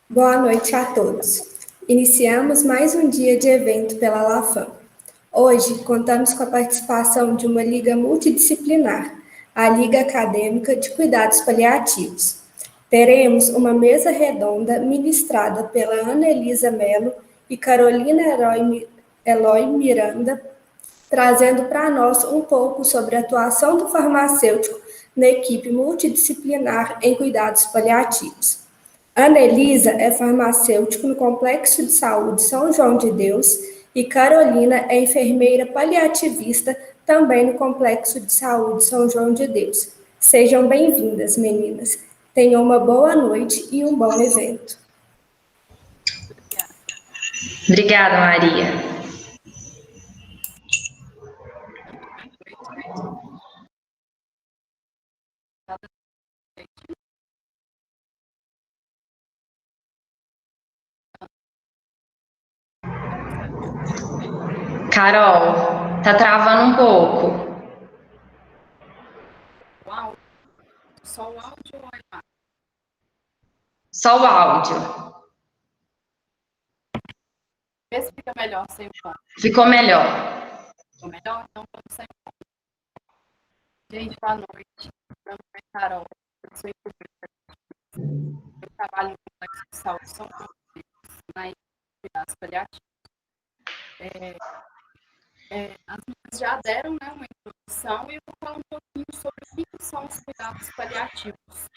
Boa noite a todos. Iniciamos mais um dia de evento pela LAFAM. Hoje, contamos com a participação de uma liga multidisciplinar, a Liga Acadêmica de Cuidados Paliativos. Teremos uma mesa redonda ministrada pela Ana Elisa Mello e Carolina Eloy Miranda, trazendo para nós um pouco sobre a atuação do farmacêutico na equipe multidisciplinar em cuidados paliativos. Ana Elisa é farmacêutico no Complexo de Saúde São João de Deus e Carolina é enfermeira paliativista também no Complexo de Saúde São João de Deus. Sejam bem-vindas, meninas. Tenham uma boa noite e um bom evento. Obrigada, Maria. Carol, tá travando um pouco. Só o áudio ou a imagem? Só o áudio. Vê se fica melhor sem o som. Ficou melhor. Ficou melhor? Então vamos sem o som. Gente, boa noite. Meu nome é Carol. Eu sou enfermeira. Eu trabalho no Complexo de Saúde São João de Deus, na equipe de cuidados paliativos. As meninas já deram, né, uma introdução e eu vou falar um pouquinho sobre o que são os cuidados paliativos.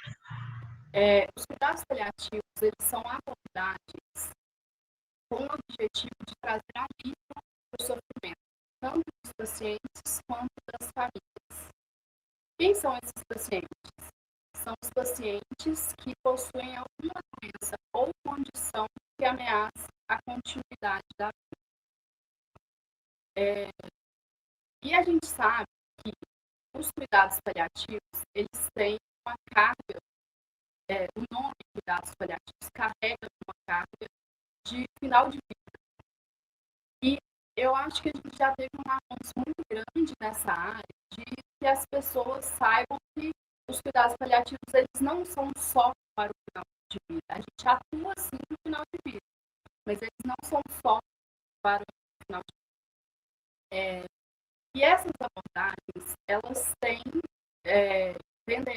Os cuidados paliativos, eles são abordagens com o objetivo de trazer alívio para o sofrimento, tanto dos pacientes quanto das famílias. Quem são esses pacientes? São os pacientes que possuem alguma doença ou condição que ameaça a continuidade da vida. E a gente sabe que os cuidados paliativos, eles têm uma carga, o nome cuidados paliativos carrega uma carga de final de vida. E eu acho que a gente já teve um avanço muito grande nessa área de que as pessoas saibam que os cuidados paliativos, eles não são só para o final de vida. A gente atua sim no final de vida, mas eles não são só para o final de vida. E essas abordagens, elas tendem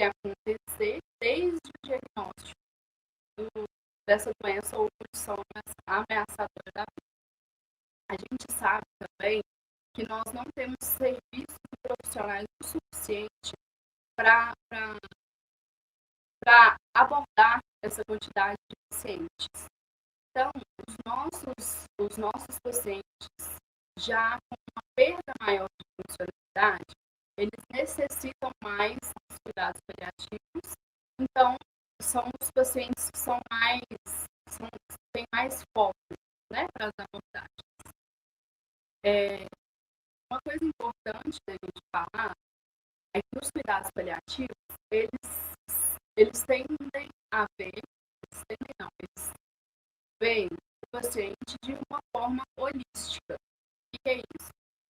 a acontecer desde o diagnóstico dessa doença ou condição ameaçadora da vida. A gente sabe também que nós não temos serviços profissionais o suficiente para abordar essa quantidade de pacientes. Então, os nossos pacientes, já com uma perda maior de funcionalidade, eles necessitam mais dos cuidados paliativos. Então, são os pacientes que têm mais foco, né, para as abordagens. Uma coisa importante da gente falar é que os cuidados paliativos, eles tendem a ver, eles veem o paciente de uma forma holística. O que é isso?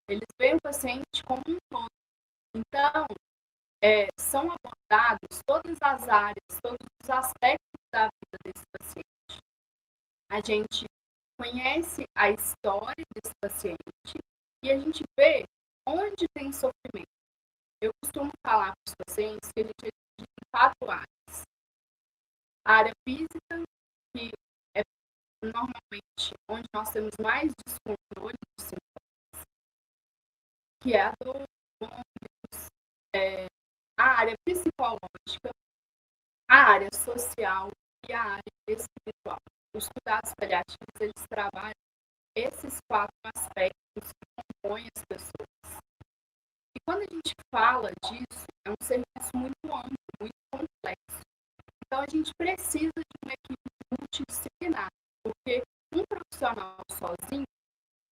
Eles veem o paciente como um todo. Então, são abordados todas as áreas, todos os aspectos da vida desse paciente. A gente conhece a história desse paciente e a gente vê onde tem sofrimento. Eu costumo falar para os pacientes que a gente divide em 4 áreas. A área física, que é normalmente onde nós temos mais descontrole dos sintomas, que é a dor, vômitos, a área psicológica, a área social e a área espiritual. Os cuidados paliativos, eles trabalham esses 4 aspectos que compõem as pessoas. E quando a gente fala disso, é um serviço muito amplo, muito complexo. Então, a gente precisa de uma equipe multidisciplinar, porque um profissional sozinho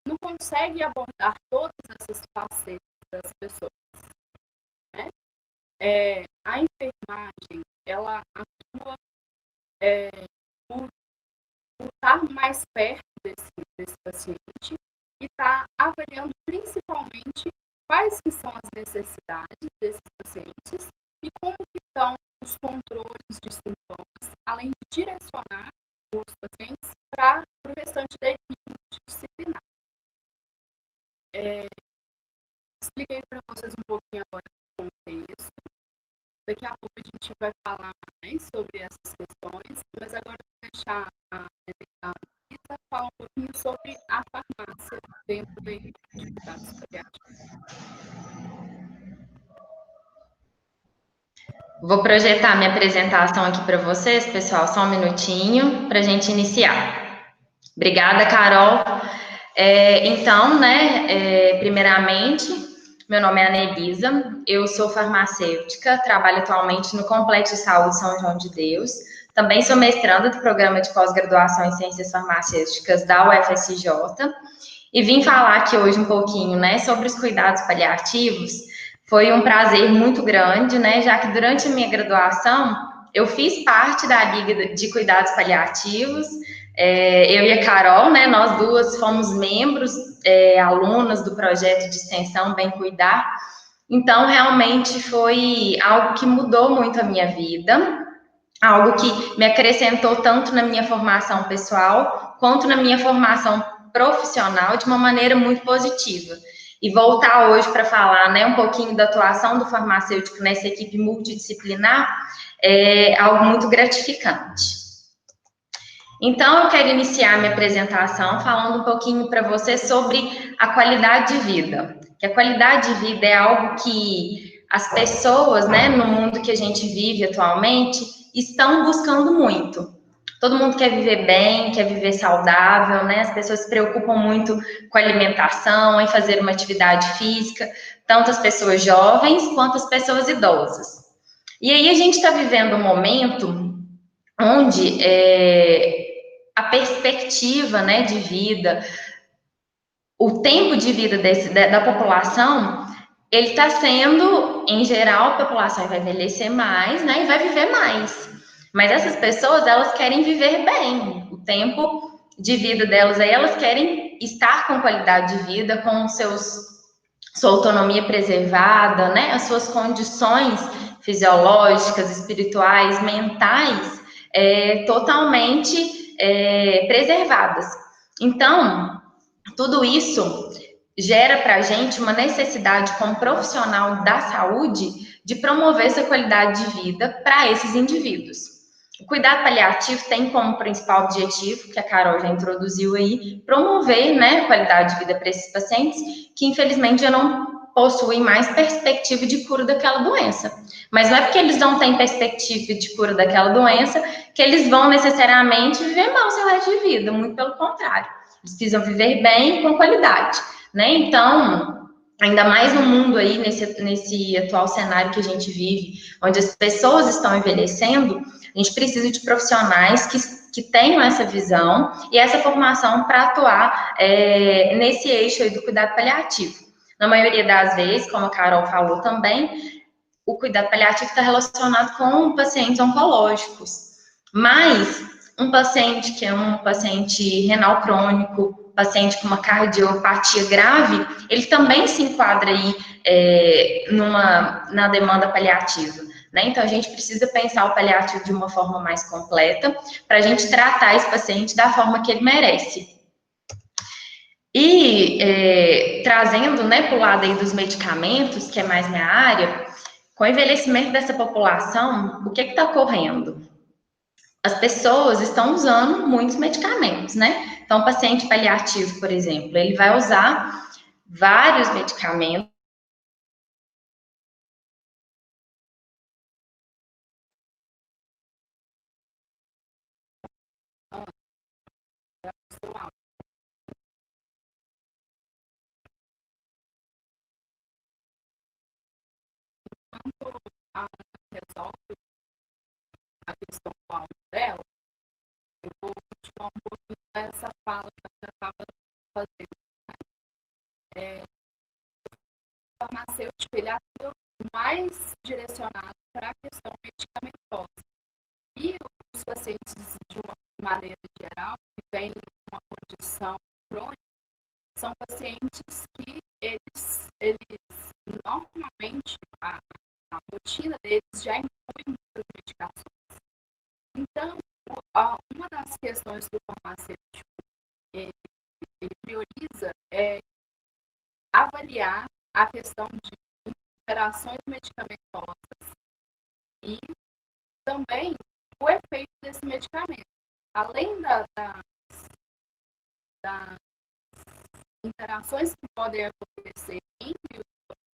não consegue abordar todas essas facetas das pessoas. Né? A enfermagem, ela atua por estar mais perto desse paciente e está avaliando principalmente quais que são as necessidades desses pacientes e como que estão os controles de sintomas, além de direcionar os pacientes para o restante da equipe multidisciplinar. Expliquei para vocês um pouquinho agora do contexto. Daqui a pouco a gente vai falar mais sobre essas questões, mas agora eu vou deixar a Luísa falar um pouquinho sobre a farmácia dentro da equipe de cuidados paliativos. Vou projetar minha apresentação aqui para vocês, pessoal, só um minutinho para a gente iniciar. Obrigada, Carol. Então, primeiramente, meu nome é Anelisa, eu sou farmacêutica, trabalho atualmente no Complexo de Saúde São João de Deus, também sou mestranda do Programa de Pós-Graduação em Ciências Farmacêuticas da UFSJ, e vim falar aqui hoje um pouquinho, sobre os cuidados paliativos. Foi um prazer muito grande, já que durante a minha graduação eu fiz parte da Liga de Cuidados Paliativos. Eu e a Carol, nós duas fomos membros, alunas do projeto de extensão Bem Cuidar. Então, realmente foi algo que mudou muito a minha vida, algo que me acrescentou tanto na minha formação pessoal quanto na minha formação profissional de uma maneira muito positiva. E voltar hoje para falar um pouquinho da atuação do farmacêutico nessa equipe multidisciplinar é algo muito gratificante. Então, eu quero iniciar minha apresentação falando um pouquinho para você sobre a qualidade de vida. Que a qualidade de vida é algo que as pessoas, no mundo que a gente vive atualmente, estão buscando muito. Todo mundo quer viver bem, quer viver saudável, As pessoas se preocupam muito com a alimentação, em fazer uma atividade física, tanto as pessoas jovens quanto as pessoas idosas. E aí a gente está vivendo um momento onde a perspectiva, de vida, o tempo de vida da população, ele está sendo, em geral, a população vai envelhecer mais, e vai viver mais. Mas essas pessoas, elas querem viver bem. O tempo de vida delas aí, elas querem estar com qualidade de vida, com sua autonomia preservada, as suas condições fisiológicas, espirituais, mentais, totalmente preservadas. Então, tudo isso gera para a gente uma necessidade como profissional da saúde de promover essa qualidade de vida para esses indivíduos. O cuidado paliativo tem como principal objetivo, que a Carol já introduziu aí, promover, qualidade de vida para esses pacientes que, infelizmente, já não possuem mais perspectiva de cura daquela doença. Mas não é porque eles não têm perspectiva de cura daquela doença que eles vão necessariamente viver mal seu resto de vida, muito pelo contrário. Eles precisam viver bem com qualidade, Então, ainda mais no mundo aí, nesse atual cenário que a gente vive, onde as pessoas estão envelhecendo, a gente precisa de profissionais que tenham essa visão e essa formação para atuar nesse eixo aí do cuidado paliativo. Na maioria das vezes, como a Carol falou também, o cuidado paliativo está relacionado com pacientes oncológicos. Mas um paciente que é um paciente renal crônico, paciente com uma cardiopatia grave, ele também se enquadra aí na demanda paliativa. Então, a gente precisa pensar o paliativo de uma forma mais completa para a gente tratar esse paciente da forma que ele merece. E trazendo para o lado aí dos medicamentos, que é mais minha área, com o envelhecimento dessa população, o que está ocorrendo? As pessoas estão usando muitos medicamentos, Então, o paciente paliativo, por exemplo, ele vai usar vários medicamentos. Enquanto a Ana resolve a questão do áudio dela, eu vou continuar um pouquinho dessa fala que ela estava fazendo. O farmacêutico, ele atua mais direcionado para a questão medicamentosa. E os pacientes, de uma maneira geral, que têm uma condição crônica, são pacientes que eles normalmente, a rotina deles já inclui muitas medicações. Então, uma das questões questões que o farmacêutico ele prioriza é avaliar a questão de interações medicamentosas e também o efeito desse medicamento. Além das interações que podem acontecer entre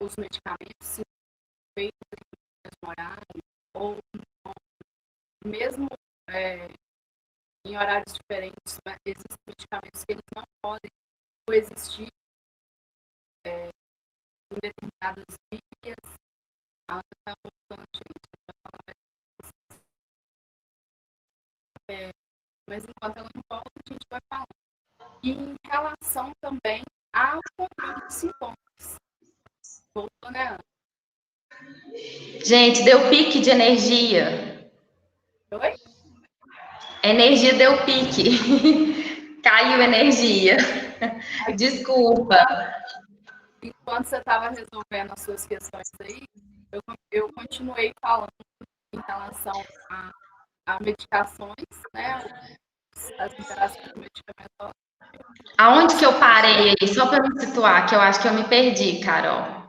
os medicamentos, feitos em mesmo horário, ou mesmo em horários diferentes, mas esses medicamentos que eles não podem coexistir em determinadas vias. Mas enquanto ela não volta, a gente vai falar. E em relação também ao controle de sintomas. Voltou, né, Ana? Gente, deu pique de energia. Oi? Energia deu pique. Caiu energia. Desculpa. Enquanto você estava resolvendo as suas questões aí, eu continuei falando em relação a medicações, né? As interações medicamentosas. Aonde que eu parei aí? Só para me situar, que eu acho que eu me perdi, Carol.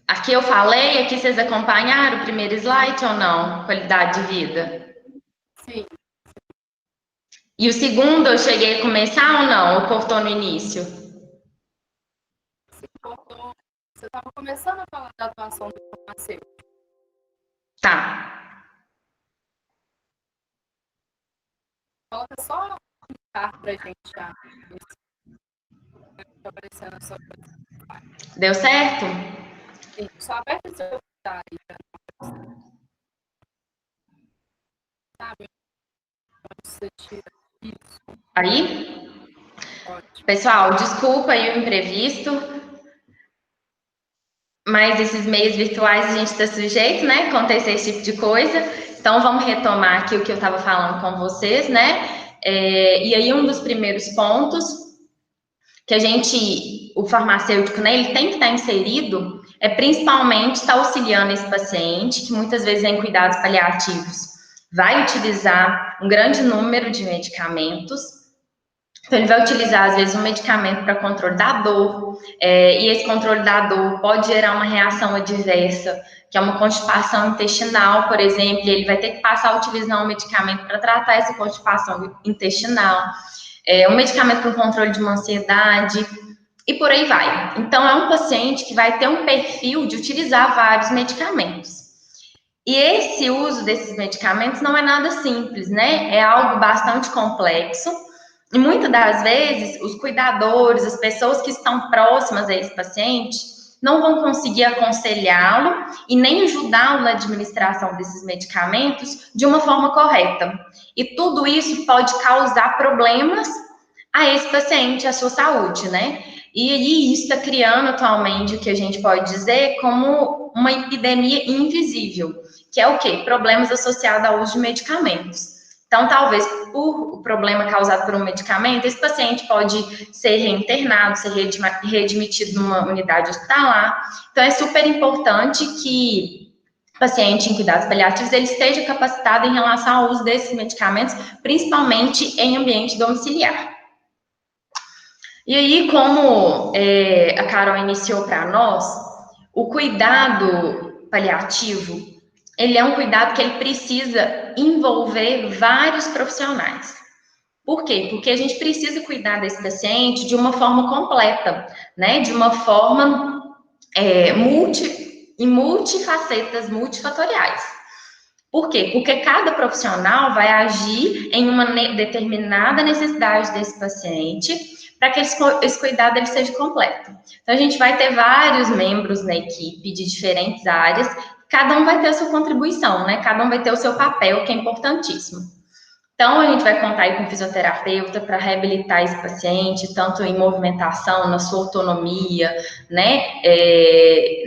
Aqui eu falei, aqui vocês acompanharam o primeiro slide ou não? Qualidade de vida. Sim. E o segundo eu cheguei a começar ou não? Ou cortou no início? Você estava começando a falar da atuação do farmacêutico. Tá. Coloca só um carro pra gente já. Tá aparecendo a sua coisa. Deu certo? Sim, só aperta o seu aí. Sabe? Você tira isso. Aí? Ótimo. Pessoal, desculpa aí o imprevisto, mas esses meios virtuais a gente está sujeito, né? Acontecer esse tipo de coisa. Então, vamos retomar aqui o que eu estava falando com vocês, né? E aí, um dos primeiros pontos que o farmacêutico, né, ele tem que estar inserido, é principalmente estar auxiliando esse paciente, que muitas vezes em cuidados paliativos vai utilizar um grande número de medicamentos. Então, ele vai utilizar, às vezes, um medicamento para controle da dor, e esse controle da dor pode gerar uma reação adversa, que é uma constipação intestinal, por exemplo, e ele vai ter que passar a utilizar um medicamento para tratar essa constipação intestinal, um medicamento para o controle de uma ansiedade, e por aí vai. Então, é um paciente que vai ter um perfil de utilizar vários medicamentos. E esse uso desses medicamentos não é nada simples, né? É algo bastante complexo. E muitas das vezes, os cuidadores, as pessoas que estão próximas a esse paciente, não vão conseguir aconselhá-lo e nem ajudá-lo na administração desses medicamentos de uma forma correta. E tudo isso pode causar problemas a esse paciente, à sua saúde, né? E aí, isso está criando atualmente o que a gente pode dizer como uma epidemia invisível, que é o quê? Problemas associados ao uso de medicamentos. Então, talvez por o problema causado por um medicamento, esse paciente pode ser reinternado, ser readmitido numa unidade hospitalar. Então, é super importante que o paciente em cuidados paliativos ele esteja capacitado em relação ao uso desses medicamentos, principalmente em ambiente domiciliar. E aí, como a Carol iniciou para nós, o cuidado paliativo, ele é um cuidado que ele precisa envolver vários profissionais. Por quê? Porque a gente precisa cuidar desse paciente de uma forma completa, né? De uma forma multifacetas, multifatoriais. Por quê? Porque cada profissional vai agir em uma determinada necessidade desse paciente para que esse cuidado ele seja completo. Então, a gente vai ter vários membros na equipe de diferentes áreas, cada um vai ter a sua contribuição, né? Cada um vai ter o seu papel, que é importantíssimo. Então, a gente vai contar aí com um fisioterapeuta para reabilitar esse paciente, tanto em movimentação, na sua autonomia, né?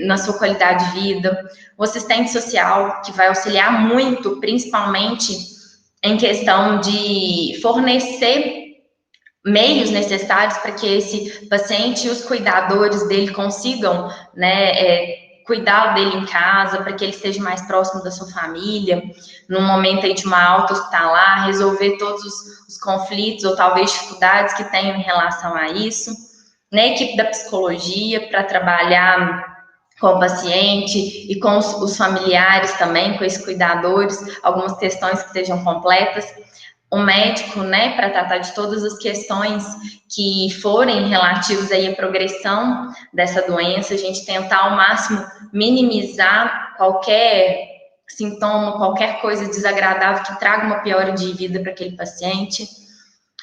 Na sua qualidade de vida. O assistente social, que vai auxiliar muito, principalmente em questão de fornecer meios necessários para que esse paciente e os cuidadores dele consigam, né, cuidar dele em casa, para que ele esteja mais próximo da sua família, num momento aí de uma alta hospitalar, resolver todos os conflitos ou talvez dificuldades que tenham em relação a isso, né? Equipe da psicologia para trabalhar com o paciente e com os familiares também, com esses cuidadores, algumas questões que sejam completas. Um médico, né, para tratar de todas as questões que forem relativas aí à progressão dessa doença, a gente tentar ao máximo minimizar qualquer sintoma, qualquer coisa desagradável que traga uma piora de vida para aquele paciente.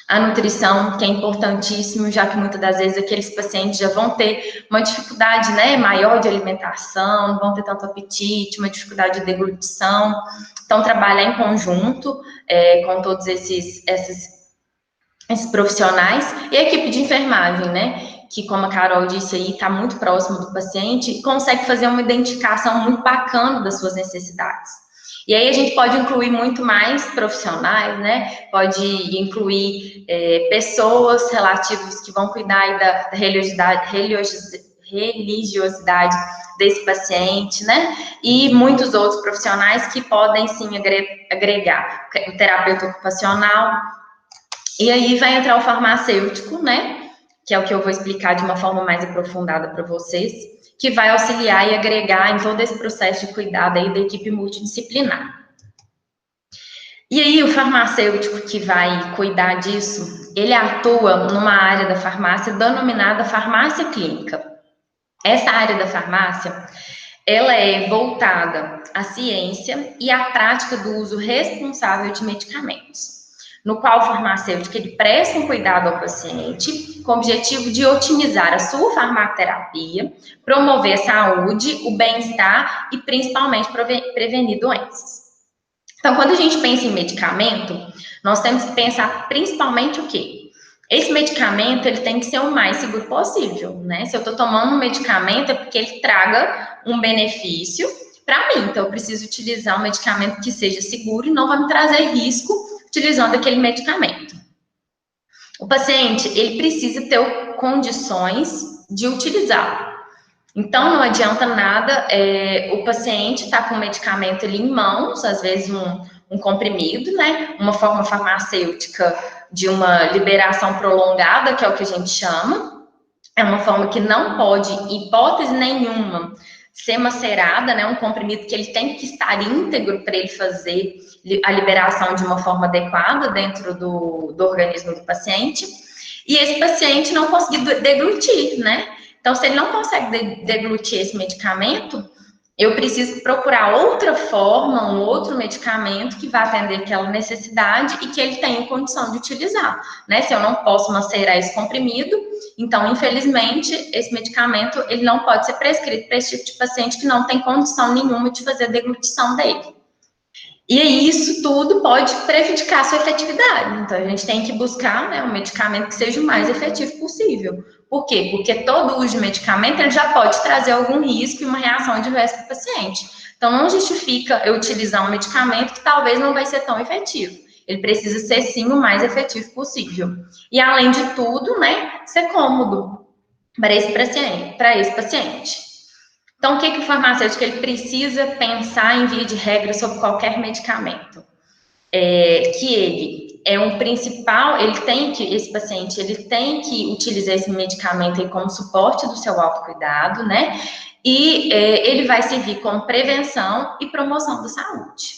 A nutrição, que é importantíssimo, já que muitas das vezes aqueles pacientes já vão ter uma dificuldade, né, maior de alimentação, não vão ter tanto apetite, uma dificuldade de deglutição. Então, trabalhar em conjunto com todos esses profissionais e a equipe de enfermagem, né, que, como a Carol disse aí, está muito próximo do paciente e consegue fazer uma identificação muito bacana das suas necessidades. E aí a gente pode incluir muito mais profissionais, né? Pode incluir pessoas relativas que vão cuidar aí da religiosidade desse paciente, né? E muitos outros profissionais que podem, sim, agregar. O terapeuta ocupacional. E aí vai entrar o farmacêutico, né? Que é o que eu vou explicar de uma forma mais aprofundada para vocês, que vai auxiliar e agregar em todo esse processo de cuidado aí da equipe multidisciplinar. E aí, o farmacêutico que vai cuidar disso, ele atua numa área da farmácia denominada farmácia clínica. Essa área da farmácia, ela é voltada à ciência e à prática do uso responsável de medicamentos, no qual o farmacêutico ele presta um cuidado ao paciente com o objetivo de otimizar a sua farmacoterapia, promover a saúde, o bem-estar e principalmente prevenir doenças. Então, quando a gente pensa em medicamento, nós temos que pensar principalmente o quê? Esse medicamento ele tem que ser o mais seguro possível, né? Se eu estou tomando um medicamento é porque ele traga um benefício para mim. Então, eu preciso utilizar um medicamento que seja seguro e não vai me trazer risco utilizando aquele medicamento. O paciente, ele precisa ter condições de utilizá-lo. Então, não adianta nada o paciente estar com o medicamento ali em mãos, às vezes um comprimido, né? Uma forma farmacêutica de uma liberação prolongada, que é o que a gente chama. É uma forma que não pode, em hipótese nenhuma, ser macerada, né? Um comprimido que ele tem que estar íntegro para ele fazer a liberação de uma forma adequada dentro do organismo do paciente. E esse paciente não conseguir deglutir, né? Então, se ele não consegue deglutir esse medicamento, eu preciso procurar outra forma, um outro medicamento que vá atender aquela necessidade e que ele tenha condição de utilizar, né? Se eu não posso macerar esse comprimido, então, infelizmente, esse medicamento, ele não pode ser prescrito para esse tipo de paciente que não tem condição nenhuma de fazer a deglutição dele. E aí, isso tudo pode prejudicar a sua efetividade. Então, a gente tem que buscar, né, um medicamento que seja o mais efetivo possível. Por quê? Porque todo uso de medicamento ele já pode trazer algum risco e uma reação adversa para o paciente. Então, não justifica eu utilizar um medicamento que talvez não vai ser tão efetivo. Ele precisa ser, sim, o mais efetivo possível. E, além de tudo, né, ser cômodo para esse paciente. Então, o que o farmacêutico ele precisa pensar em via de regra sobre qualquer medicamento? Que ele é um principal, esse paciente, ele tem que utilizar esse medicamento aí como suporte do seu autocuidado, né? E ele vai servir como prevenção e promoção da saúde.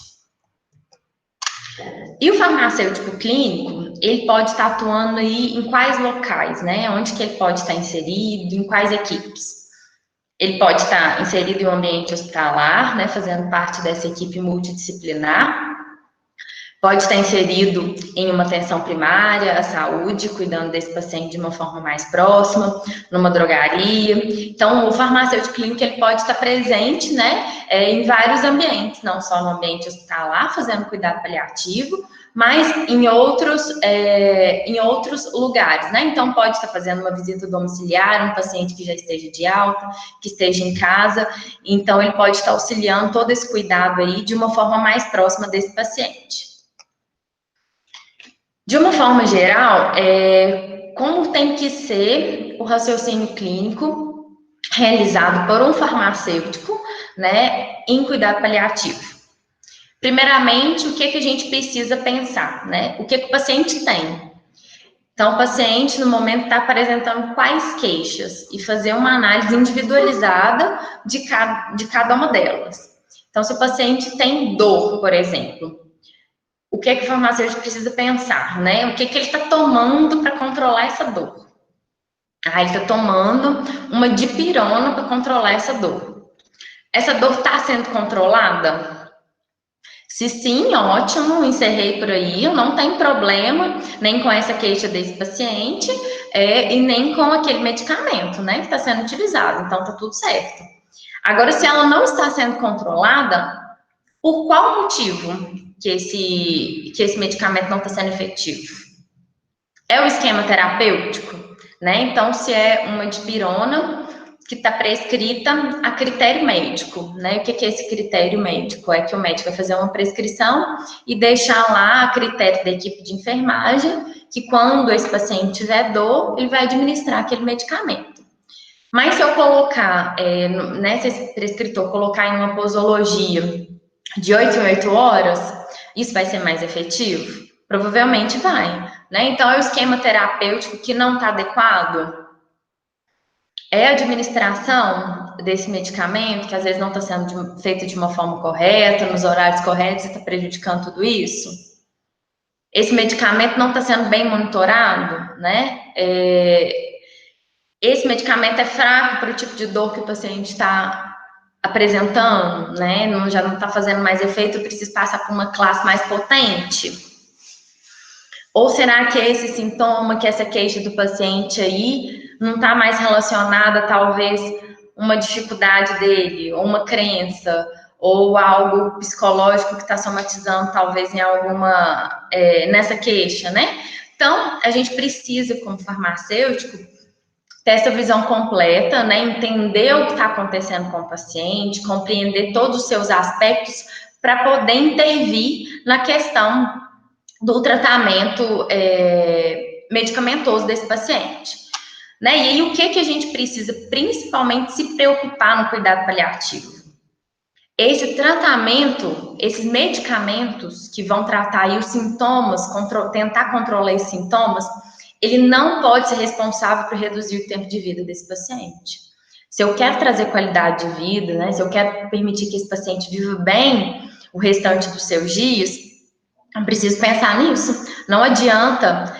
E o farmacêutico clínico, ele pode estar atuando aí em quais locais, né? Onde que ele pode estar inserido, em quais equipes? Ele pode estar inserido em um ambiente hospitalar, né, fazendo parte dessa equipe multidisciplinar. Pode estar inserido em uma atenção primária à saúde, cuidando desse paciente de uma forma mais próxima, numa drogaria. Então, o farmacêutico clínico ele pode estar presente, né, em vários ambientes, não só no ambiente hospitalar, fazendo cuidado paliativo, mas em outros lugares, né? Então, pode estar fazendo uma visita domiciliar, um paciente que já esteja de alta, que esteja em casa. Então, ele pode estar auxiliando todo esse cuidado aí de uma forma mais próxima desse paciente. De uma forma geral, como tem que ser o raciocínio clínico realizado por um farmacêutico, né, em cuidado paliativo. Primeiramente, o que a gente precisa pensar, né? O que o paciente tem? Então, o paciente, no momento, está apresentando quais queixas e fazer uma análise individualizada de cada uma delas. Então, se o paciente tem dor, por exemplo, o que o farmacêutico precisa pensar, né? O que ele está tomando para controlar essa dor? Ele está tomando uma dipirona para controlar essa dor. Essa dor está sendo controlada? Se sim, ótimo, encerrei por aí, não tem problema nem com essa queixa desse paciente e nem com aquele medicamento, né, que está sendo utilizado, então tá tudo certo. Agora, se ela não está sendo controlada, por qual motivo que esse medicamento não está sendo efetivo? É o esquema terapêutico, né? Então, se é uma dipirona que está prescrita a critério médico, né? O que é esse critério médico? É que o médico vai fazer uma prescrição e deixar lá a critério da equipe de enfermagem que quando esse paciente tiver dor, ele vai administrar aquele medicamento. Mas se eu colocar, né, se esse prescritor colocar em uma posologia de 8 em 8 horas, isso vai ser mais efetivo? Provavelmente vai, né? Então, é o esquema terapêutico que não está adequado? É a administração desse medicamento, que às vezes não está sendo feita de uma forma correta, nos horários corretos, e está prejudicando tudo isso? Esse medicamento não está sendo bem monitorado, né? Esse medicamento é fraco para o tipo de dor que o paciente está apresentando, né? Já não está fazendo mais efeito, precisa passar por uma classe mais potente. Ou será que esse sintoma, que essa queixa do paciente aí, não está mais relacionada, talvez, uma dificuldade dele, ou uma crença, ou algo psicológico que está somatizando, talvez, em alguma, nessa queixa, né? Então, a gente precisa, como farmacêutico, ter essa visão completa, né? Entender o que está acontecendo com o paciente, compreender todos os seus aspectos, para poder intervir na questão do tratamento medicamentoso desse paciente. Né? E aí, o que a gente precisa principalmente se preocupar no cuidado paliativo? Esse tratamento, esses medicamentos que vão tratar aí os sintomas, tentar controlar esses sintomas, ele não pode ser responsável por reduzir o tempo de vida desse paciente. Se eu quero trazer qualidade de vida, né? Se eu quero permitir que esse paciente viva bem o restante dos seus dias, eu preciso pensar nisso. Não adianta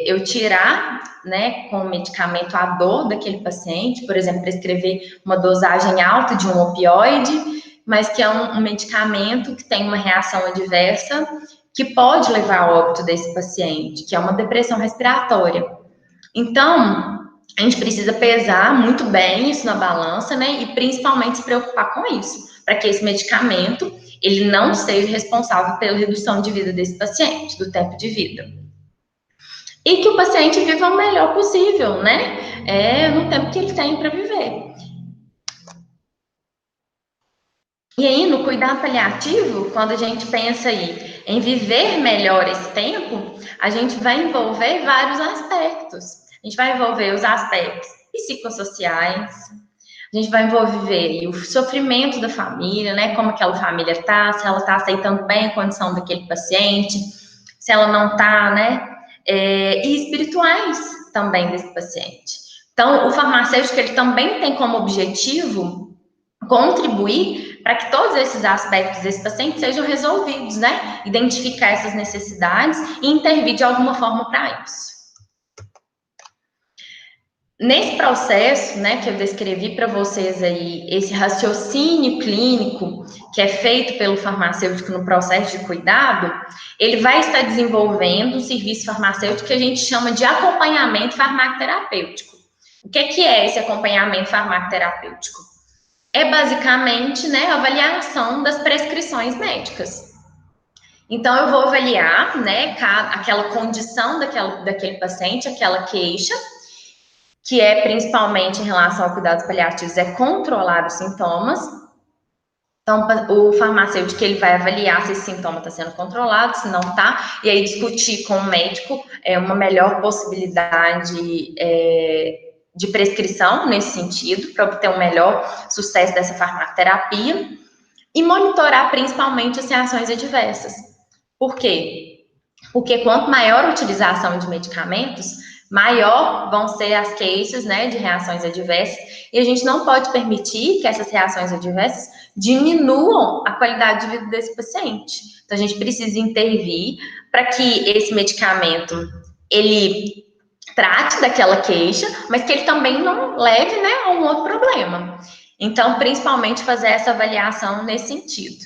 eu tirar, né, com o medicamento a dor daquele paciente, por exemplo, prescrever uma dosagem alta de um opioide, mas que é um medicamento que tem uma reação adversa que pode levar ao óbito desse paciente, que é uma depressão respiratória. Então, a gente precisa pesar muito bem isso na balança, né, e principalmente se preocupar com isso, para que esse medicamento ele não seja responsável pela redução de vida desse paciente, do tempo de vida. E que o paciente viva o melhor possível, né? No tempo que ele tem para viver. E aí, no cuidado paliativo, quando a gente pensa aí em viver melhor esse tempo, a gente vai envolver vários aspectos. A gente vai envolver os aspectos psicossociais, a gente vai envolver o sofrimento da família, né? Como aquela família tá, se ela tá aceitando bem a condição daquele paciente, se ela não tá, né? E espirituais também desse paciente. Então, o farmacêutico, ele também tem como objetivo contribuir para que todos esses aspectos desse paciente sejam resolvidos, né? Identificar essas necessidades e intervir de alguma forma para isso. Nesse processo, né, que eu descrevi para vocês aí, esse raciocínio clínico que é feito pelo farmacêutico no processo de cuidado, ele vai estar desenvolvendo um serviço farmacêutico que a gente chama de acompanhamento farmacoterapêutico. O que é esse acompanhamento farmacoterapêutico? É basicamente, né, a avaliação das prescrições médicas. Então, eu vou avaliar, né, aquela condição daquele paciente, aquela queixa, que é principalmente em relação a cuidados paliativos, é controlar os sintomas. Então, o farmacêutico, ele vai avaliar se esse sintoma está sendo controlado, se não está, e aí discutir com o médico uma melhor possibilidade de prescrição nesse sentido, para obter um melhor sucesso dessa farmacoterapia, e monitorar principalmente as reações adversas. Por quê? Porque quanto maior a utilização de medicamentos, maior vão ser as queixas, né, de reações adversas, e a gente não pode permitir que essas reações adversas diminuam a qualidade de vida desse paciente. Então, a gente precisa intervir para que esse medicamento, ele trate daquela queixa, mas que ele também não leve, né, a um outro problema. Então, principalmente fazer essa avaliação nesse sentido.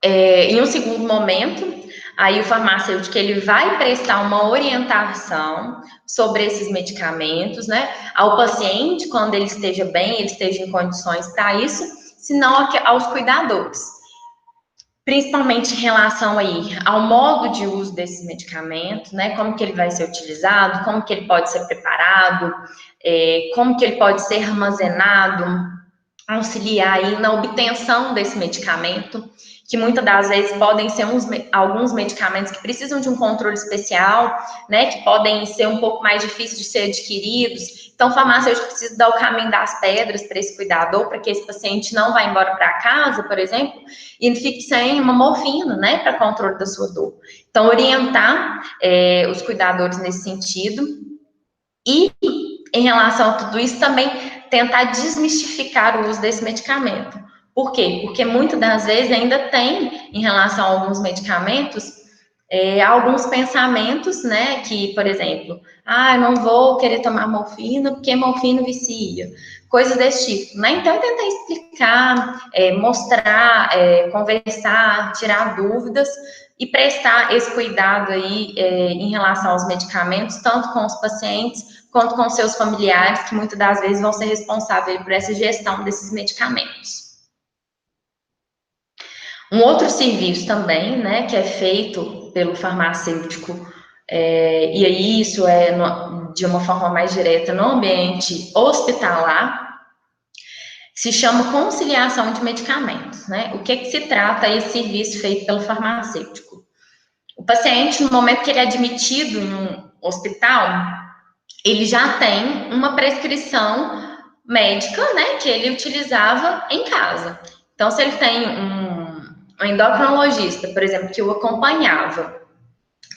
Em um segundo momento, aí o farmacêutico ele vai prestar uma orientação sobre esses medicamentos, né, ao paciente, quando ele esteja bem, ele esteja em condições para isso, se não aos cuidadores. Principalmente em relação aí ao modo de uso desses medicamentos, né, como que ele vai ser utilizado, como que ele pode ser preparado, como que ele pode ser armazenado, auxiliar aí na obtenção desse medicamento, que muitas das vezes podem ser alguns medicamentos que precisam de um controle especial, né, que podem ser um pouco mais difíceis de ser adquiridos. Então, o farmacêutico precisa dar o caminho das pedras para esse cuidador, para que esse paciente não vá embora para casa, por exemplo, e fique sem uma morfina, né, para controle da sua dor. Então, orientar os cuidadores nesse sentido. E, em relação a tudo isso, também tentar desmistificar o uso desse medicamento. Por quê? Porque muitas das vezes ainda tem, em relação a alguns medicamentos, alguns pensamentos, né, que, por exemplo, eu não vou querer tomar morfina porque morfina vicia, coisas desse tipo, né? Então, tentar explicar, mostrar, conversar, tirar dúvidas e prestar esse cuidado aí em relação aos medicamentos, tanto com os pacientes quanto com seus familiares, que muitas das vezes vão ser responsáveis por essa gestão desses medicamentos. Um outro serviço também, né, que é feito pelo farmacêutico, e aí isso de uma forma mais direta no ambiente hospitalar, se chama conciliação de medicamentos, né? O que se trata esse serviço feito pelo farmacêutico? O paciente, no momento que ele é admitido em um hospital, ele já tem uma prescrição médica, né, que ele utilizava em casa. Então, se ele tem um endocrinologista, por exemplo, que o acompanhava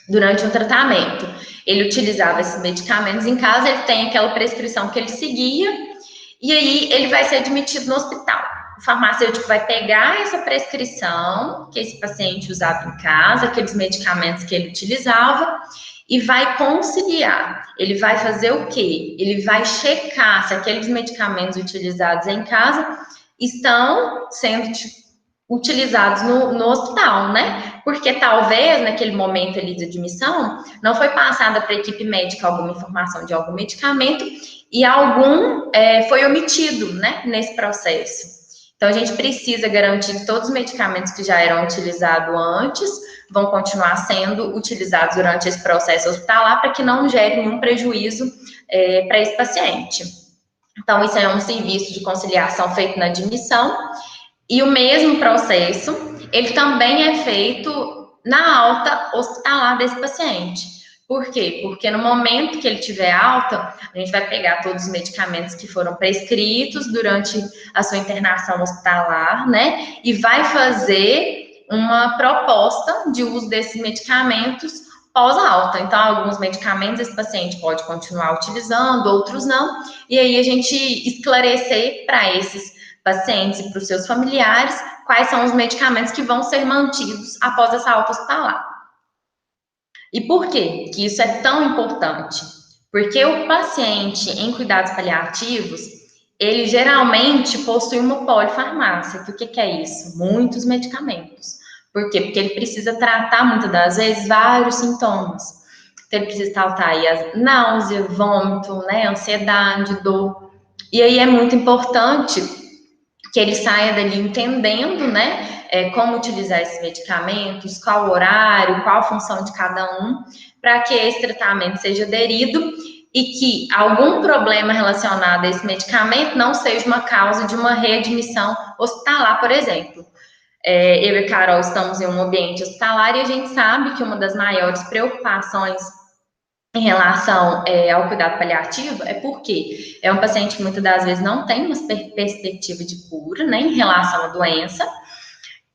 durante um tratamento, ele utilizava esses medicamentos em casa, ele tem aquela prescrição que ele seguia, e aí ele vai ser admitido no hospital. O farmacêutico vai pegar essa prescrição que esse paciente usava em casa, aqueles medicamentos que ele utilizava, e vai conciliar. Ele vai fazer o quê? Ele vai checar se aqueles medicamentos utilizados em casa estão sendo utilizados no hospital, né? Porque talvez naquele momento ali de admissão não foi passada para a equipe médica alguma informação de algum medicamento e algum foi omitido, né, nesse processo. Então, a gente precisa garantir que todos os medicamentos que já eram utilizados antes vão continuar sendo utilizados durante esse processo hospitalar para que não gere nenhum prejuízo para esse paciente. Então, isso é um serviço de conciliação feito na admissão e o mesmo processo, ele também é feito na alta hospitalar desse paciente. Por quê? Porque no momento que ele tiver alta, a gente vai pegar todos os medicamentos que foram prescritos durante a sua internação hospitalar, né? E vai fazer uma proposta de uso desses medicamentos pós-alta. Então, alguns medicamentos esse paciente pode continuar utilizando, outros não. E aí a gente esclarecer para esses pacientes e para os seus familiares quais são os medicamentos que vão ser mantidos após essa alta hospitalar. E por quê que isso é tão importante? Porque o paciente em cuidados paliativos, ele geralmente possui uma polifarmácia. O que é isso? Muitos medicamentos. Por quê? Porque ele precisa tratar, muitas das vezes, vários sintomas. Então, ele precisa tratar aí a náusea, vômito, né, ansiedade, dor. E aí é muito importante que ele saia dali entendendo, né, como utilizar esses medicamentos, qual o horário, qual a função de cada um, para que esse tratamento seja aderido e que algum problema relacionado a esse medicamento não seja uma causa de uma readmissão hospitalar, por exemplo. Eu e a Carol estamos em um ambiente hospitalar e a gente sabe que uma das maiores preocupações em relação ao cuidado paliativo é porque é um paciente que muitas das vezes não tem uma perspectiva de cura, né, em relação à doença,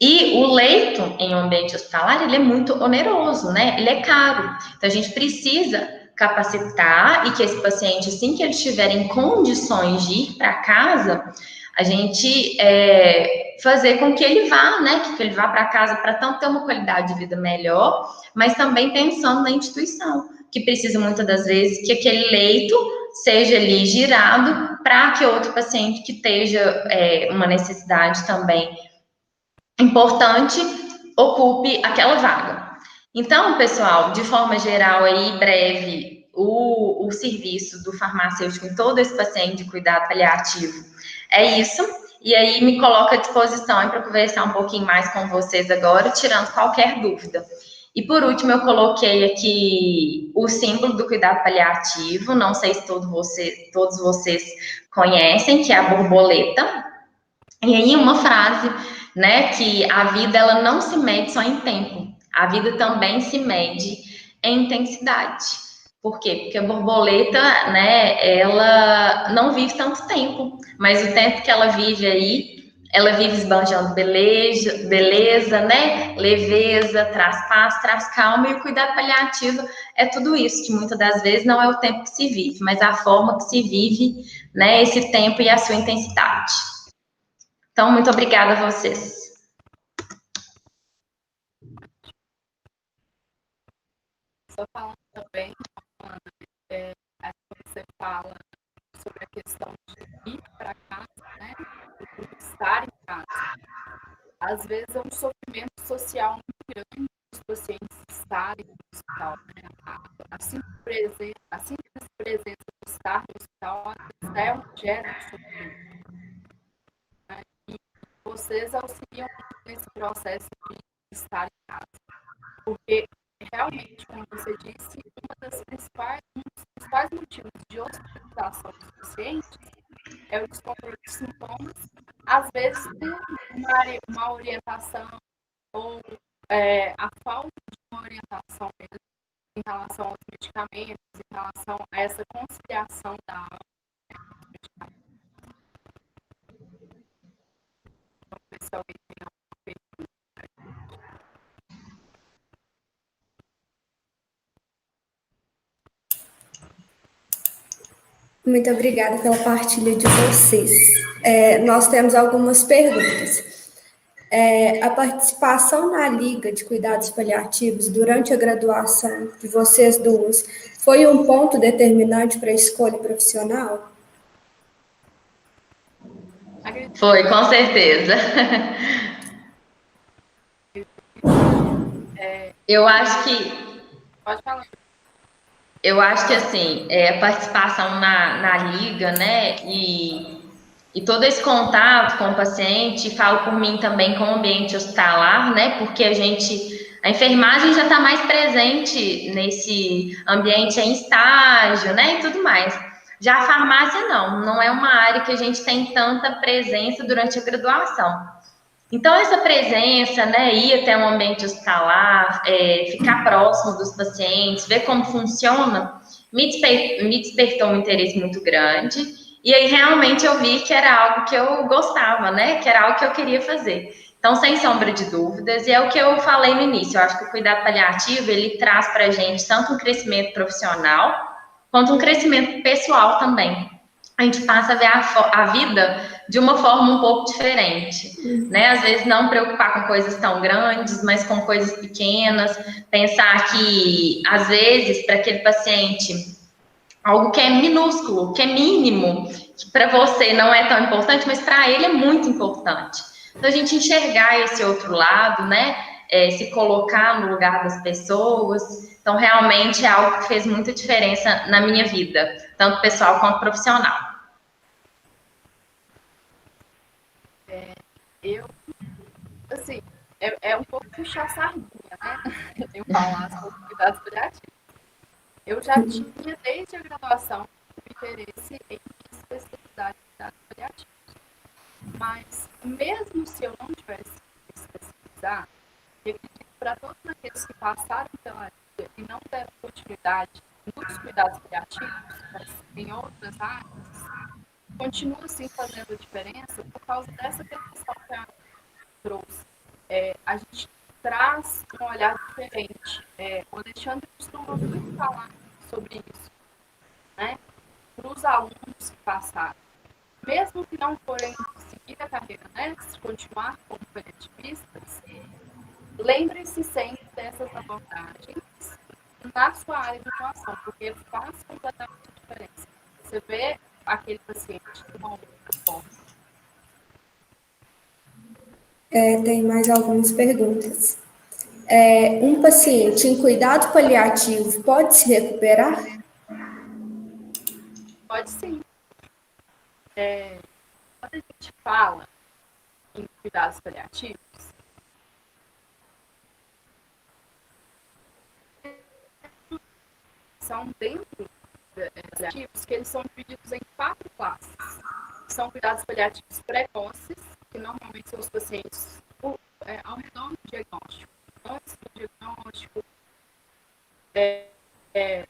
e o leito em um ambiente hospitalar, ele é muito oneroso, né, ele é caro, então a gente precisa capacitar e que esse paciente, assim que ele estiver em condições de ir para casa, a gente fazer com que ele vá, né, que ele vá para casa para tanto ter uma qualidade de vida melhor, mas também pensando na instituição, que precisa muitas das vezes que aquele leito seja ali girado para que outro paciente que esteja uma necessidade também importante ocupe aquela vaga. Então, pessoal, de forma geral, aí, breve, o serviço do farmacêutico em todo esse paciente de cuidado paliativo é isso. E aí, me coloco à disposição para conversar um pouquinho mais com vocês agora, tirando qualquer dúvida. E por último, eu coloquei aqui o símbolo do cuidado paliativo, não sei se todos vocês conhecem, que é a borboleta. E aí, uma frase, né, que a vida ela não se mede só em tempo, a vida também se mede em intensidade. Por quê? Porque a borboleta, né, ela não vive tanto tempo, mas o tempo que ela vive aí, ela vive esbanjando beleza, né, leveza, traz paz, traz calma, e o cuidado paliativo é tudo isso, que muitas das vezes não é o tempo que se vive, mas a forma que se vive, né, esse tempo e a sua intensidade. Então, muito obrigada a vocês. Só falando também, você fala sobre a questão de ir para casa, né? E estar em casa. Às vezes é um sofrimento social muito grande os pacientes estarem no hospital, né? A simples presença de estar no hospital gera um sofrimento. Né? E vocês auxiliam nesse processo de estar em casa. Porque realmente, como você disse, um dos principais motivos de hospitalização dos pacientes é o descontrole de sintomas, às vezes por uma orientação ou a falta de uma orientação mesmo em relação aos medicamentos, em relação a essa conciliação da aula. Não sei se alguém tem alguma pergunta. Muito obrigada pela partilha de vocês. Nós temos algumas perguntas. A participação na Liga de Cuidados Paliativos durante a graduação de vocês duas foi um ponto determinante para a escolha profissional? Foi, com certeza. Eu acho que... Pode falar. Eu acho que, assim, a participação na liga, né, e todo esse contato com o paciente, falo por mim também com o ambiente hospitalar, né, porque a enfermagem já está mais presente nesse ambiente em estágio, né, e tudo mais. Já a farmácia não é uma área que a gente tem tanta presença durante a graduação. Então, essa presença, né, ir até um ambiente hospitalar, ficar próximo dos pacientes, ver como funciona, me despertou um interesse muito grande. E aí, realmente, eu vi que era algo que eu gostava, né, que era algo que eu queria fazer. Então, sem sombra de dúvidas, e é o que eu falei no início, eu acho que o cuidado paliativo, ele traz para a gente tanto um crescimento profissional, quanto um crescimento pessoal também. A gente passa a ver a vida de uma forma um pouco diferente, né? Às vezes não preocupar com coisas tão grandes, mas com coisas pequenas, pensar que, às vezes, para aquele paciente, algo que é minúsculo, que é mínimo, que para você não é tão importante, mas para ele é muito importante. Então, a gente enxergar esse outro lado, né? Se colocar no lugar das pessoas. Então, realmente é algo que fez muita diferença na minha vida, tanto pessoal quanto profissional. Assim, é um pouco puxar sardinha, né? Eu falar sobre cuidados paliativos. Eu já tinha, desde a graduação, interesse em especialidade de cuidados paliativos. Mas, mesmo se eu não tivesse que especializar, eu acredito que para todos aqueles que passaram pela vida e não deram continuidade nos cuidados paliativos, mas em outras áreas, continua assim fazendo a diferença por causa dessa questão que a trouxe. A gente traz um olhar diferente. O Alexandre costuma muito falar sobre isso, né? Para os alunos que passaram, mesmo que não forem seguir a carreira, né? Se continuar como paliativistas, lembre-se sempre dessas abordagens na sua área de atuação, porque faz completamente a diferença. Você vê aquele paciente de uma outra forma. Tem mais algumas perguntas. Um paciente em cuidado paliativo pode se recuperar? Pode sim. Quando a gente fala em cuidados paliativos, são dentro paliativos que eles são divididos em 4 classes. São cuidados paliativos precoces, que normalmente são os pacientes ao redor do diagnóstico. Antes do diagnóstico,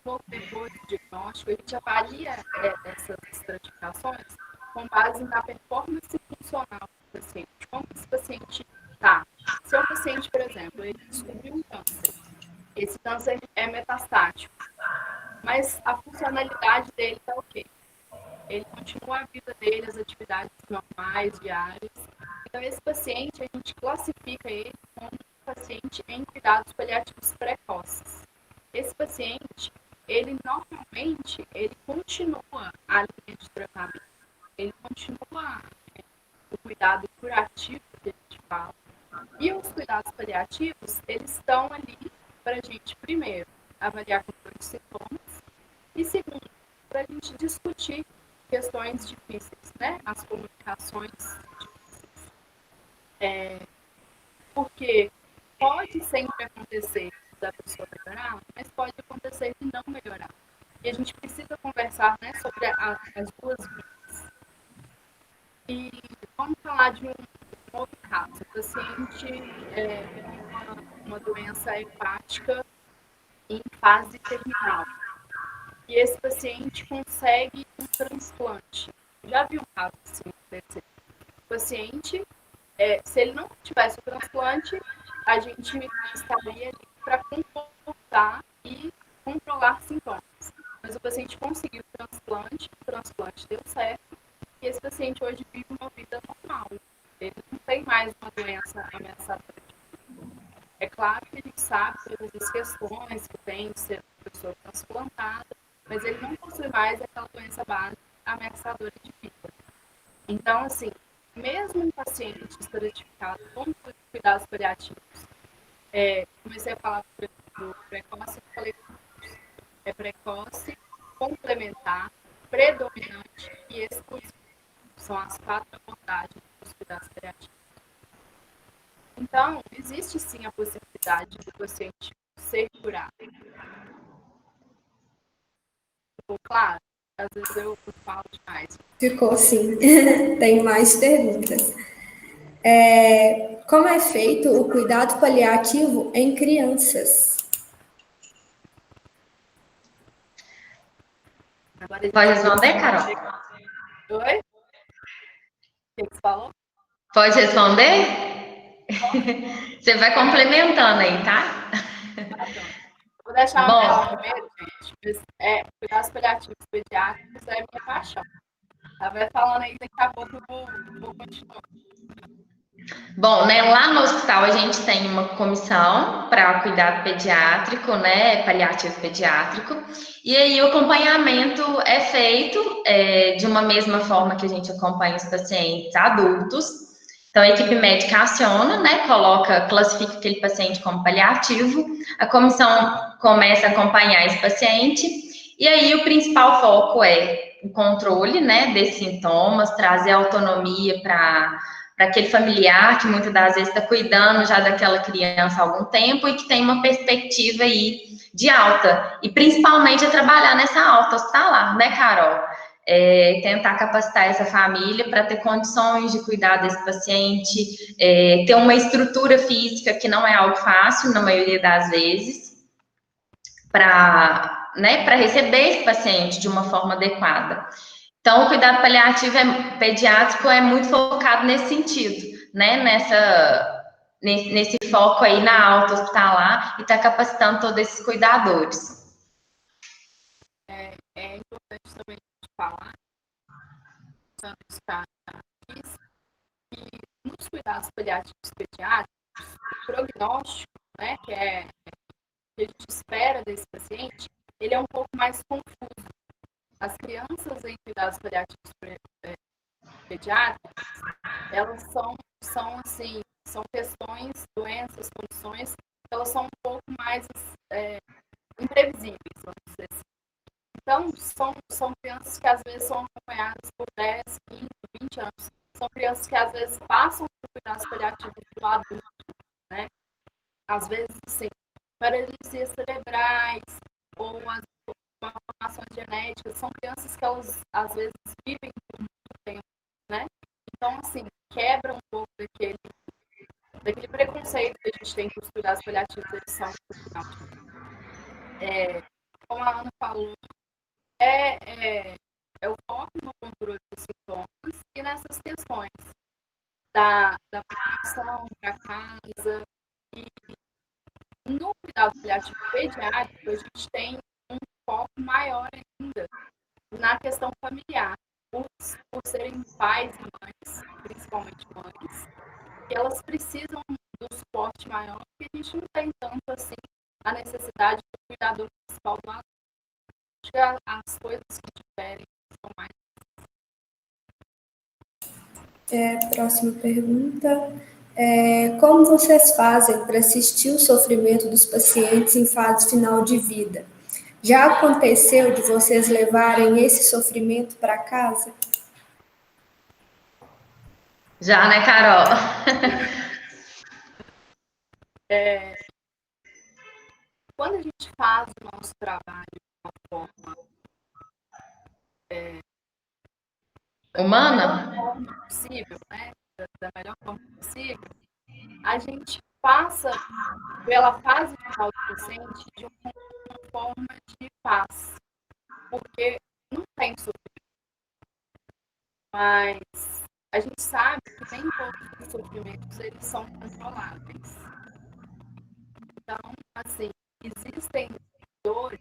pouco depois do diagnóstico, a gente avalia essas estratificações com base na performance funcional do paciente. Como esse paciente está? Se é um paciente, por exemplo, ele descobriu um câncer, esse câncer é metastático, mas a funcionalidade dele está ok. Ele continua a vida dele, as atividades normais, diárias. Então, esse paciente, a gente classifica ele como um paciente em cuidados paliativos precoces. Esse paciente, ele normalmente, ele continua a linha de tratamento. Ele continua o cuidado curativo que a gente fala. E os cuidados paliativos, eles estão ali para a gente, primeiro, avaliar controle de sintomas e, segundo, para a gente discutir questões difíceis, né? As comunicações difíceis. Porque pode sempre acontecer da pessoa melhorar, mas pode acontecer de não melhorar. E a gente precisa conversar, né, sobre as duas vias. E vamos falar de um outro caso. O paciente tem uma doença hepática em fase terminal. E esse paciente consegue um transplante. Já vi um caso assim acontecer. O paciente, se ele não tivesse o transplante, a gente estaria ali para comportar e controlar sintomas. Mas o paciente conseguiu o transplante deu certo, e esse paciente hoje vive uma vida normal. Ele não tem mais uma doença ameaçadora. É claro que a gente sabe todas as questões que tem de ser uma pessoa transplantada, mas ele não possui mais aquela doença básica ameaçadora de vida. Então, assim, mesmo um paciente estratificado com cuidados paliativos, comecei a falar do precoce, falei precoce, complementar, predominante e exclusivo. São as 4 abordagens dos cuidados paliativos. Então, existe sim a possibilidade do paciente ser curado. Ficou claro? Às vezes eu falo demais. Ficou sim. Tem mais perguntas. Como é feito o cuidado paliativo em crianças? Pode responder, Carol? Oi? O que você falou? Pode responder? Você vai complementando aí, tá? Vou deixar ela falar primeiro, gente. Cuidados paliativos pediátricos é minha paixão. Ela vai falando aí, daqui a pouco eu vou continuar. Bom, né, lá no hospital a gente tem uma comissão para cuidado pediátrico, né, paliativo pediátrico, e aí o acompanhamento é feito de uma mesma forma que a gente acompanha os pacientes adultos. Então, a equipe médica aciona, né, classifica aquele paciente como paliativo, a comissão começa a acompanhar esse paciente, e aí o principal foco é o controle, né, desses sintomas, trazer autonomia para aquele familiar que muitas das vezes está cuidando já daquela criança há algum tempo e que tem uma perspectiva aí de alta, e principalmente a trabalhar nessa alta hospitalar, né, Carol? Tentar capacitar essa família para ter condições de cuidar desse paciente, ter uma estrutura física que não é algo fácil na maioria das vezes, para né, para receber esse paciente de uma forma adequada. Então, o cuidado paliativo pediátrico é muito focado nesse sentido, né, nesse foco aí na alta hospitalar e está capacitando todos esses cuidadores. É importante também falar, que nos cuidados paliativos pediátricos, o prognóstico, né, que a gente espera desse paciente, ele é um pouco mais confuso. As crianças em cuidados paliativos pediátricos, elas são assim, são questões, doenças, condições, elas são um pouco mais imprevisíveis, vamos dizer assim. Então, são crianças que às vezes são acompanhadas por 10, 15, 20 anos. São crianças que às vezes passam por cuidados paliativos do adulto, né? Às vezes, assim, paralisias cerebrais ou as malformações genéticas, são crianças que elas às vezes vivem por muito tempo, né? Então, assim, quebra um pouco daquele preconceito que a gente tem com os cuidados paliativos, eles são como a Ana falou, é o foco no controle dos sintomas e nessas questões da proteção para casa. E no cuidado paliativo pediátrico, a gente tem um foco maior ainda na questão familiar, por serem pais e mães, principalmente mães, e elas precisam do suporte maior, porque a gente não tem tanto assim a necessidade do cuidador principal do adulto. Acho que as coisas que diferem são mais. Próxima pergunta. Como vocês fazem para assistir o sofrimento dos pacientes em fase final de vida? Já aconteceu de vocês levarem esse sofrimento para casa? Já, né, Carol? Quando a gente faz o nosso trabalho de uma forma Humana? possível, né? Da melhor forma possível, a gente passa pela fase final do paciente de uma forma de paz, porque não tem sofrimento, mas a gente sabe que nem todos os sofrimentos eles são controláveis. Então, assim, existem dores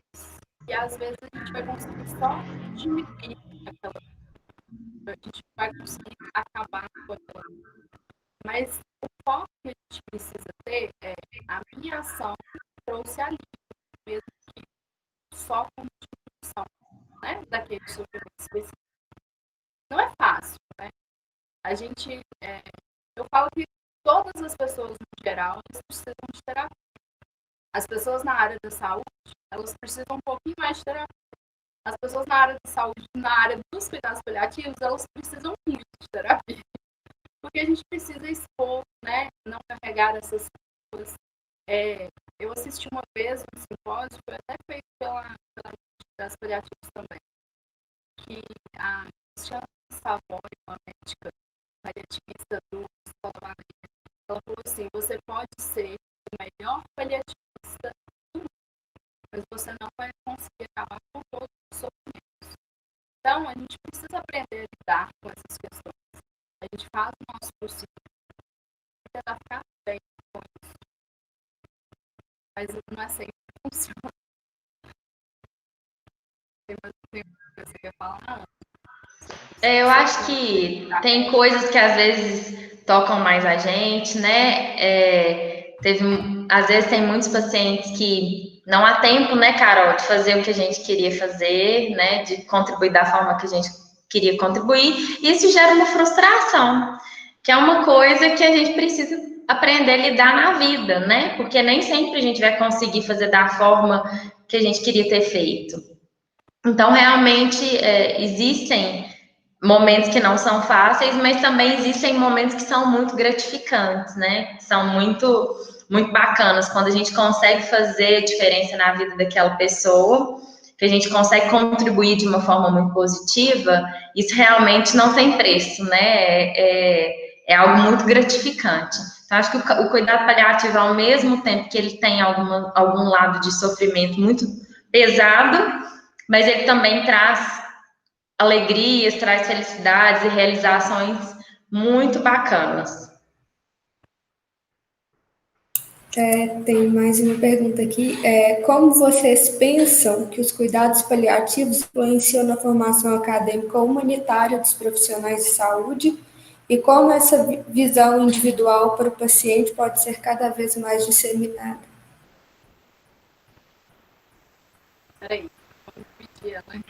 que às vezes a gente vai conseguir só diminuir aquela, a gente vai conseguir acabar com aquela. Mas o foco que a gente precisa ter é a minha ação trouxe alívio, mesmo que só com diminuição, né, daquele sofrimento específico. Não é fácil, né? A gente, eu falo que todas as pessoas, no geral, elas precisam de terapia. As pessoas na área da saúde, elas precisam um pouquinho mais de terapia. As pessoas na área da saúde, na área dos cuidados paliativos, elas precisam muito de terapia. Porque a gente precisa expor, né? Não carregar essas coisas. Eu assisti uma vez um simpósio, foi até feito pela das paliativos também, que a Cristiane Savoy, uma médica paliativista do Escola Valente, ela falou assim: você pode ser o melhor paliativista do mundo, mas você não vai conseguir acabar com todos os sofrimentos. Então, a gente precisa aprender a lidar com essas questões. A gente faz o nosso possível para tentar ficar bem com isso. Mas não é sempre que funciona. Tem mais que você quer falar? Eu acho que tem coisas que às vezes tocam mais a gente, né? Às vezes tem muitos pacientes que não há tempo, né, Carol, de fazer o que a gente queria fazer, né? De contribuir da forma que a gente queria contribuir. E isso gera uma frustração, que é uma coisa que a gente precisa aprender a lidar na vida, né? Porque nem sempre a gente vai conseguir fazer da forma que a gente queria ter feito. Então, realmente, existem momentos que não são fáceis, mas também existem momentos que são muito gratificantes, né? Que são muito, muito bacanas, quando a gente consegue fazer diferença na vida daquela pessoa, que a gente consegue contribuir de uma forma muito positiva, isso realmente não tem preço, né? É algo muito gratificante. Então, acho que o cuidado paliativo, ao mesmo tempo que ele tem algum lado de sofrimento muito pesado, mas ele também traz alegrias, traz felicidades e realizações muito bacanas. Tem mais uma pergunta aqui. Como vocês pensam que os cuidados paliativos influenciam na formação acadêmica humanitária dos profissionais de saúde e como essa visão individual para o paciente pode ser cada vez mais disseminada? Peraí, vamos dividir ela em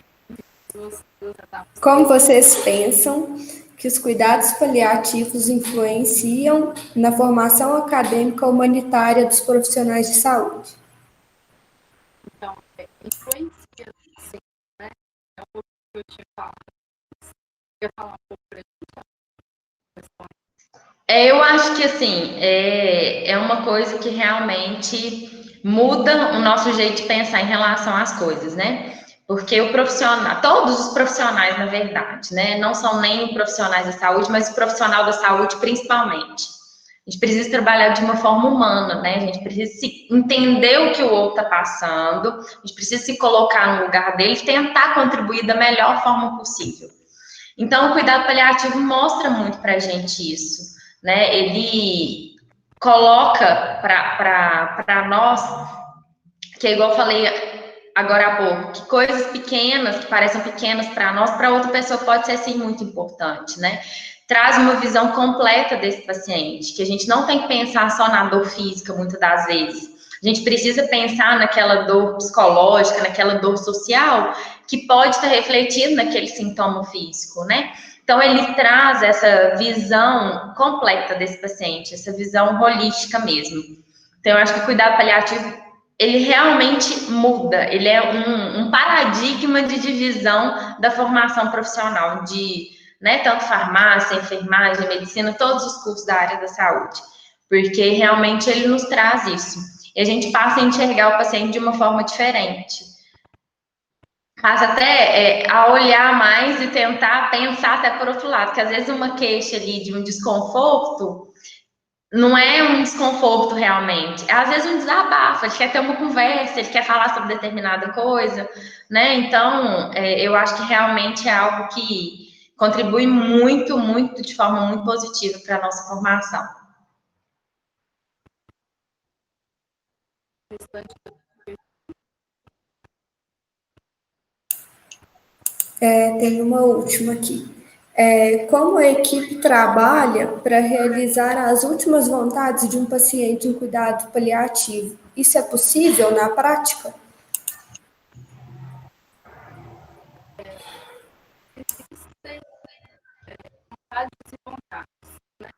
duas etapas. Como vocês pensam que os cuidados paliativos influenciam na formação acadêmica humanitária dos profissionais de saúde? Então, influencia, sim, né? É um pouco que eu tinha falado. Eu ia falar um pouco para Eu acho que, assim, é uma coisa que realmente muda o nosso jeito de pensar em relação às coisas, né? Porque o profissional, todos os profissionais, na verdade, né? Não são nem profissionais da saúde, mas o profissional da saúde, principalmente. A gente precisa trabalhar de uma forma humana, né? A gente precisa entender o que o outro está passando, a gente precisa se colocar no lugar dele e tentar contribuir da melhor forma possível. Então, o cuidado paliativo mostra muito para a gente isso, né? Ele coloca para nós, que é igual eu falei agora há pouco, que coisas pequenas, que parecem pequenas para nós, para outra pessoa pode ser sim muito importante, né? Traz uma visão completa desse paciente, que a gente não tem que pensar só na dor física, muitas das vezes. A gente precisa pensar naquela dor psicológica, naquela dor social, que pode estar refletido naquele sintoma físico, né? Então, ele traz essa visão completa desse paciente, essa visão holística mesmo. Então, eu acho que o cuidado paliativo, ele realmente muda, ele é um paradigma de divisão da formação profissional, de, né, tanto farmácia, enfermagem, medicina, todos os cursos da área da saúde, porque realmente ele nos traz isso. E a gente passa a enxergar o paciente de uma forma diferente. Passa até a olhar mais e tentar pensar até por outro lado, que às vezes uma queixa ali de um desconforto não é um desconforto realmente, é às vezes um desabafo, ele quer ter uma conversa, ele quer falar sobre determinada coisa, né? Então, eu acho que realmente é algo que contribui muito, muito, de forma muito positiva para a nossa formação. Tem uma última aqui. Como a equipe trabalha para realizar as últimas vontades de um paciente em cuidado paliativo? Isso é possível na prática? existem vontades e vontades, né?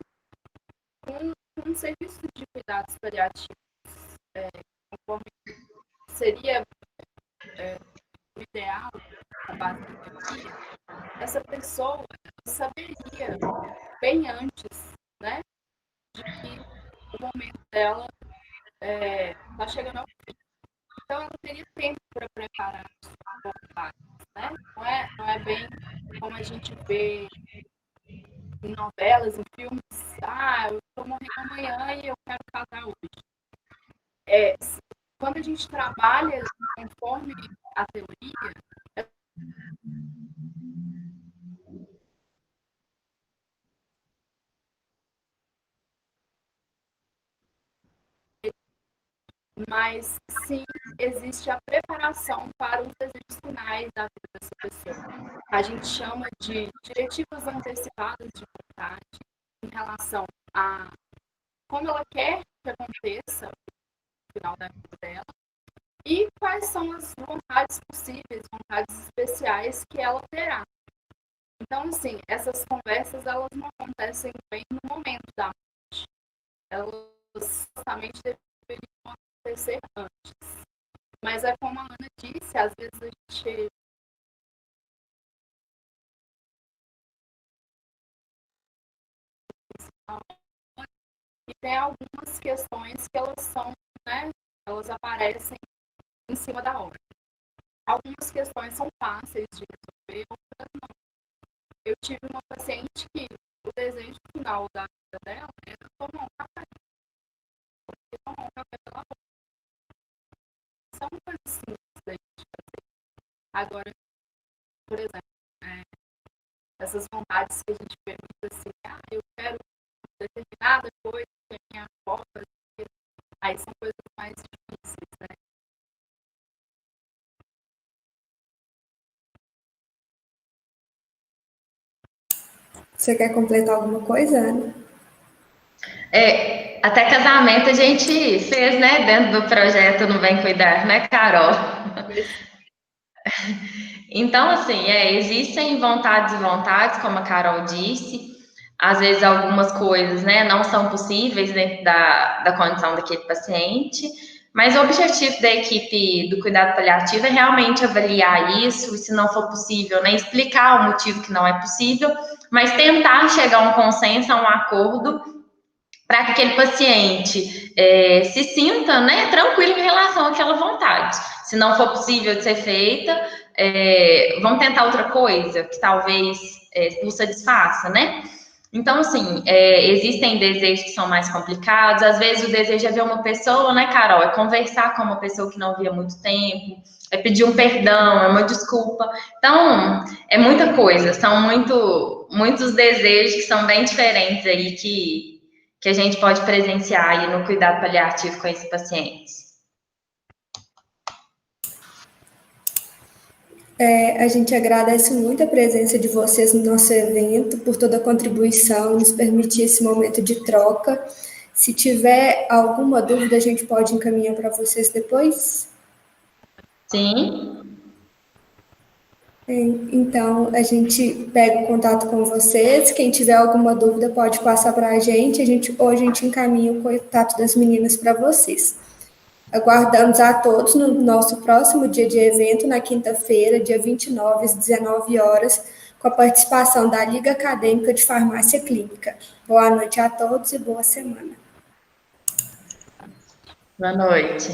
Um serviço de cuidados paliativos, conforme seria o ideal, na base da terapia, essa pessoa saberia bem antes, né, de que o momento dela está chegando ao fim. Então, ela teria tempo para preparar as suas vontades, né? Não é bem como a gente vê em novelas, em filmes. Ah, eu estou morrendo amanhã e eu quero casar hoje. Quando a gente trabalha conforme a teoria, mas sim existe a preparação para os desejos finais da vida dessa pessoa. A gente chama de diretivas antecipadas de vontade em relação a como ela quer que aconteça no final da vida dela e quais são as vontades possíveis, vontades especiais que ela terá. Então, assim, essas conversas elas não acontecem bem no momento da morte. Elas justamente deveriam acontecer antes. Mas é como a Ana disse, às vezes a gente e tem algumas questões que elas são, né, elas aparecem em cima da hora. Algumas questões são fáceis de resolver, outras não. Eu tive uma paciente que o desejo final da vida dela era tomar um café. Porque tomar um café pela boca. São coisas simples, Agora, por exemplo, essas vontades que a gente pergunta assim, eu quero determinada coisa que a minha avó fazia, aí são coisas mais difíceis, né? Você quer completar alguma coisa, Ana? Até casamento a gente fez, né, dentro do projeto Não Vem Cuidar, né, Carol? Então, assim, existem vontades e vontades, como a Carol disse. Às vezes algumas coisas, né, não são possíveis dentro da condição daquele paciente, mas o objetivo da equipe do cuidado paliativo é realmente avaliar isso, e se não for possível, né, explicar o motivo que não é possível, mas tentar chegar a um consenso, a um acordo, para que aquele paciente se sinta, né, tranquilo em relação àquela vontade. Se não for possível de ser feita, vamos tentar outra coisa que talvez nos satisfaça, né? Então, assim, existem desejos que são mais complicados. Às vezes o desejo é ver uma pessoa, né, Carol? É conversar com uma pessoa que não via há muito tempo, é pedir um perdão, é uma desculpa. Então, é muita coisa. São muitos desejos que são bem diferentes aí que a gente pode presenciar aí no cuidado paliativo com esses pacientes. A gente agradece muito a presença de vocês no nosso evento, por toda a contribuição, nos permitir esse momento de troca. Se tiver alguma dúvida, a gente pode encaminhar para vocês depois? Sim. Então, a gente pega o contato com vocês. Quem tiver alguma dúvida pode passar para a gente. Ou a gente encaminha o contato das meninas para vocês. Aguardamos a todos no nosso próximo dia de evento, na quinta-feira, dia 29, às 19 horas, com a participação da Liga Acadêmica de Farmácia Clínica. Boa noite a todos e boa semana. Boa noite.